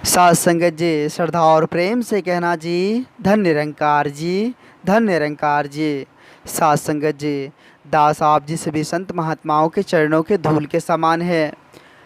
साथ संगत जी श्रद्धा और प्रेम से कहना जी, धन्य निरंकार जी, धन्य निरंकार जी। साथ संगत जी, दास आप जी सभी संत महात्माओं के चरणों के धूल के समान है।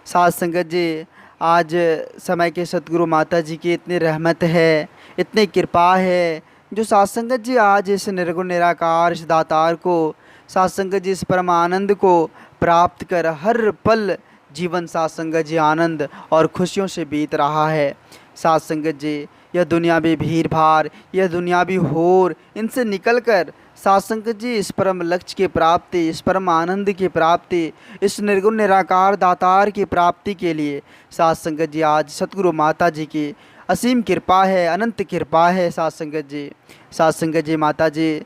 साथ संगत जी, आज समय के सतगुरु माता जी की इतनी रहमत है, इतनी कृपा है, जो साथ संगत जी आज इस निर्गुण निराकार इस दातार को, साथ संगत जी इस परमानंद को प्राप्त कर हर पल जीवन साथ संगत जी आनंद और खुशियों से बीत रहा है। साथ संगत जी, यह दुनियावी भीड़ भाड़, यह दुनियावी होर, इनसे निकलकर साथ संगत जी इस परम लक्ष्य की प्राप्ति, इस परम आनंद की प्राप्ति, इस निर्गुण निराकार दातार की प्राप्ति के लिए साथ संगत जी आज सतगुरु माता जी की असीम कृपा है, अनंत कृपा है। साथ संगत जी, साथ संगत जी माता जी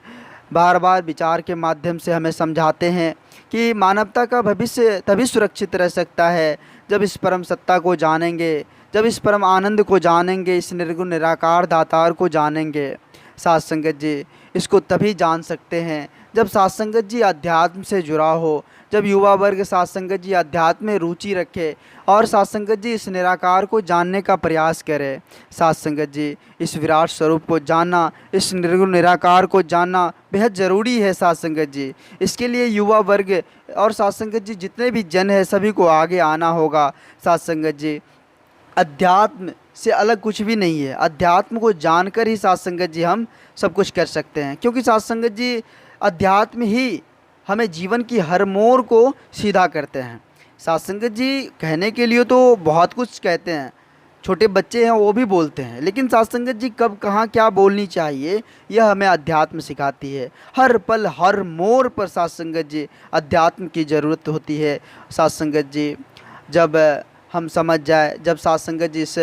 बार बार विचार के माध्यम से हमें समझाते हैं कि मानवता का भविष्य तभी सुरक्षित रह सकता है जब इस परम सत्ता को जानेंगे, जब इस परम आनंद को जानेंगे, इस निर्गुण निराकार दातार को जानेंगे। साथ संगत जी, इसको तभी जान सकते हैं जब साथ संगत जी अध्यात्म से जुड़ा हो, जब युवा वर्ग साथ संगत जी अध्यात्म में रुचि रखे और साथ संगत जी इस निराकार को जानने का प्रयास करे। साथ संगत जी, इस विराट स्वरूप को जानना, इस निर्गुण निराकार को जानना बेहद ज़रूरी है। साथ संगत जी, इसके लिए युवा वर्ग और साथ संगत जी जितने भी जन है सभी को आगे आना होगा। साथ संगत जी, अध्यात्म से अलग कुछ भी नहीं है। अध्यात्म को जानकर ही साथ संगत जी हम सब कुछ कर सकते हैं, क्योंकि साथ संगत जी अध्यात्म ही हमें जीवन की हर मोड़ को सीधा करते हैं। साथ संगत जी कहने के लिए तो बहुत कुछ कहते हैं, छोटे बच्चे हैं वो भी बोलते हैं, लेकिन साथ संगत जी कब कहाँ क्या बोलनी चाहिए यह हमें अध्यात्म सिखाती है। हर पल हर मोड़ पर साथ संगत जी अध्यात्म की ज़रूरत होती है। साथ संगत जी, जब हम समझ जाए, जब साथ संगत जी इस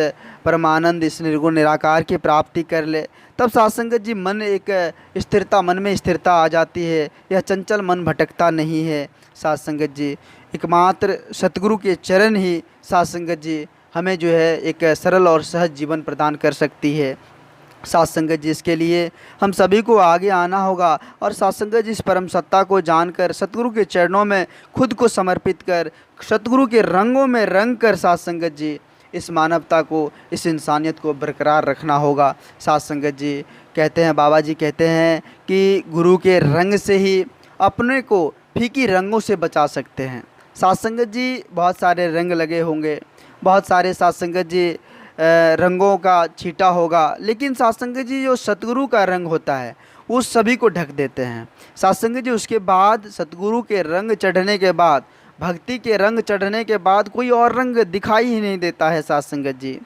परमानंद इस निर्गुण निराकार की प्राप्ति कर ले, तब साथ संगत जी मन एक स्थिरता, मन में स्थिरता आ जाती है। यह चंचल मन भटकता नहीं है। साथ संगत जी, एकमात्र सतगुरु के चरण ही साथ संगत जी हमें जो है एक सरल और सहज जीवन प्रदान कर सकती है। साथ संगत जी, इसके लिए हम सभी को आगे आना होगा और साथ संगत जी इस परम सत्ता को जानकर सतगुरु के चरणों में खुद को समर्पित कर, सतगुरु के रंगों में रंग कर साथ संगत जी इस मानवता को, इस इंसानियत को बरकरार रखना होगा। साथ संगत जी कहते हैं, बाबा जी कहते हैं कि गुरु के रंग से ही अपने को फीकी रंगों से बचा सकते हैं। साथ संगत जी, बहुत सारे रंग लगे होंगे, बहुत सारे साथ संगत जी रंगों का छीटा होगा, लेकिन साथ संगत जी जो सतगुरु का रंग होता है वो सभी को ढक देते हैं। साथ संगत जी, उसके बाद सतगुरु के रंग चढ़ने के बाद, भक्ति के रंग चढ़ने के बाद कोई और रंग दिखाई ही नहीं देता है। साथ संगत जी,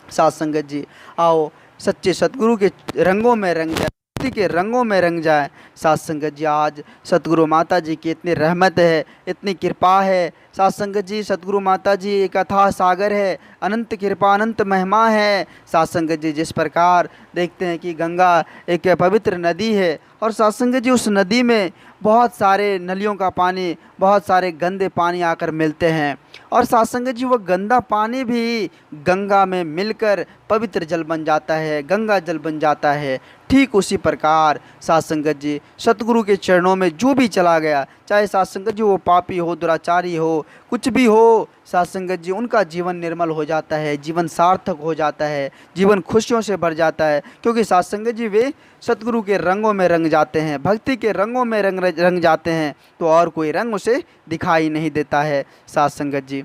साथ संगत जी, आओ सच्चे सतगुरु के रंगों में रंग जाए, भक्ति के रंगों में रंग जाए। साथ संगत जी, आज सतगुरु माता जी की इतनी रहमत है, इतनी कृपा है। साथ संगत जी, सतगुरु माता जी एक अथाह सागर है, अनंत कृपा अनंत महिमा है। साथ संगत जी, जिस प्रकार देखते हैं कि गंगा एक पवित्र नदी है और साथ संगत जी उस नदी में बहुत सारे नलियों का पानी, बहुत सारे गंदे पानी आकर मिलते हैं और साथ संगत जी वह गंदा पानी भी गंगा में मिलकर पवित्र जल बन जाता है, गंगा जल बन जाता है। ठीक उसी प्रकार साथ संगत जी सतगुरु के चरणों में जो भी चला गया, चाहे साथ संगत जी वो पापी हो, दुराचारी हो, कुछ भी हो, साथ संगत जी उनका जीवन निर्मल हो जाता है, जीवन सार्थक हो जाता है, जीवन खुशियों से भर जाता है, क्योंकि साथ संगत जी वे सतगुरु के रंगों में रंग जाते हैं, भक्ति के रंगों में रंग जाते हैं, तो और कोई रंग उसे दिखाई नहीं देता है। साथ संगत जी,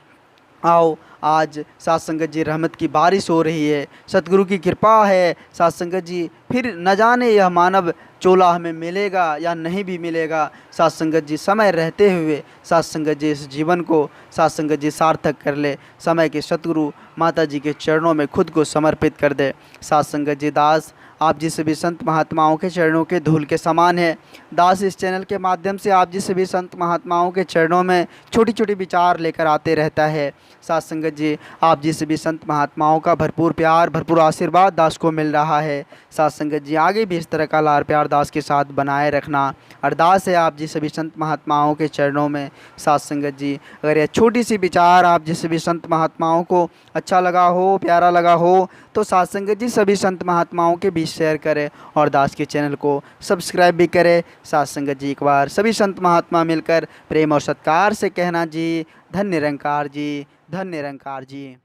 आओ आज साथ संगत जी रहमत की बारिश हो रही है, सतगुरु की कृपा है। साथ संगत जी, फिर न जाने यह मानव चोला हमें मिलेगा या नहीं भी मिलेगा। साथ संगत जी, समय रहते हुए साथ संगत जी इस जीवन को साथ संगत जी सार्थक कर ले, समय के सतगुरु माता जी के चरणों में खुद को समर्पित कर दे। साथ संगत जी, दास आप जी सभी संत महात्माओं के चरणों के धूल के समान है। दास इस चैनल के माध्यम से आप जी सभी संत महात्माओं के चरणों में छोटी छोटी विचार लेकर आते रहता है। साथ संगत जी, आप जी सभी संत महात्माओं का भरपूर प्यार, भरपूर आशीर्वाद दास को मिल रहा है। साथ संगत जी, आगे भी इस तरह का लार प्यार दास के साथ बनाए रखना अरदास है आप जी सभी संत महात्माओं के चरणों में। साथ संगत जी, अगर यह छोटी सी विचार आप जी सभी संत महात्माओं को अच्छा लगा हो, प्यारा लगा हो, तो साथ संगत जी सभी संत महात्माओं के बीच शेयर करें और दास के चैनल को सब्सक्राइब भी करें। साथ संगत जी, एक बार सभी संत महात्मा मिलकर प्रेम और सत्कार से कहना जी, धन्य निरंकार जी, धन्य निरंकार जी।